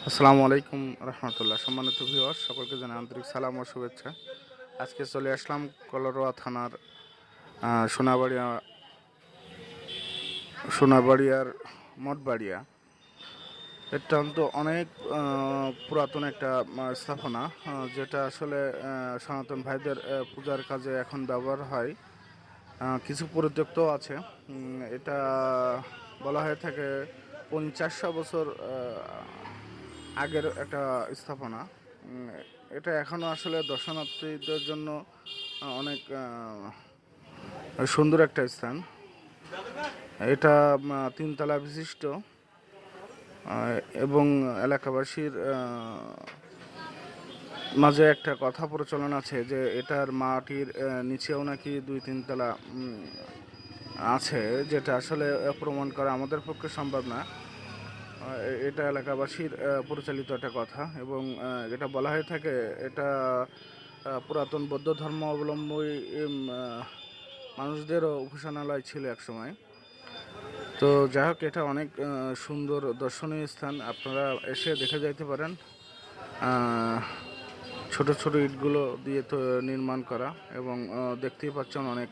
আসসালামু আলাইকুম রহমতুল্লাহ। সম্মানিত ভিউয়ার্স, সকলকে জানাই আন্তরিক সালাম ও শুভেচ্ছা। আজকে চলে আসলাম কলারোয়া থানার সোনাবাড়িয়া সোনাবাড়িয়ার মঠবাড়িয়া। এটা তো অনেক পুরাতন একটা স্থাপনা, যেটা আসলে সনাতন ভাইদের পূজার কাজে এখন ব্যবহার হয়। কিছু পরিত্যক্ত আছে। এটা বলা হয়ে থাকে ৫০০ বছর আগের একটা স্থাপনা। উম, এটা এখনও আসলে দর্শনার্থীদের জন্য অনেক সুন্দর একটা স্থান। এটা তিনতলা বিশিষ্ট, এবং এলাকাবাসীর মাঝে একটা কথা প্রচলন আছে যে এটার মাটির নিচেও নাকি ২-৩ তলা আছে, যেটা আসলে প্রমাণ করা আমাদের পক্ষে সম্ভব না। এটা এলাকাবাসীর পরিচালিত একটা কথা, এবং এটা বলা হয়ে থাকে এটা পুরাতন বৌদ্ধ ধর্ম অবলম্বী মানুষদেরও উপাসনালয় ছিল একসময়। তো যাই হোক, এটা অনেক সুন্দর দর্শনীয় স্থান, আপনারা এসে দেখে যাইতে পারেন। ছোট ছোট ইটগুলো দিয়ে তো নির্মাণ করা, এবং দেখতেই পাচ্ছেন অনেক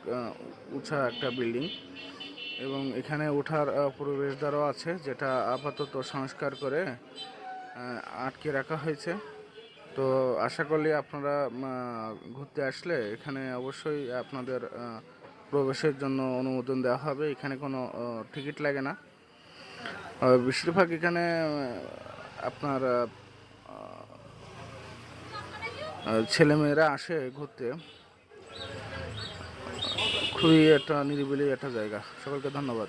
উঁচা একটা বিল্ডিং, এবং এখানে ওঠার প্রবেশদ্বারও আছে, যেটা আপাতত সংস্কার করে আটকে রাখা হয়েছে। তো আশা করি আপনারা ঘুরতে আসলে এখানে অবশ্যই আপনাদের প্রবেশের জন্য অনুমোদন দেওয়া হবে। এখানে কোনো টিকিট লাগে না। বেশিরভাগ এখানে আপনার ছেলেমেয়েরা আসে ঘুরতে। খুবই একটা নিরিবিলি একটা জায়গা। সকলকে ধন্যবাদ।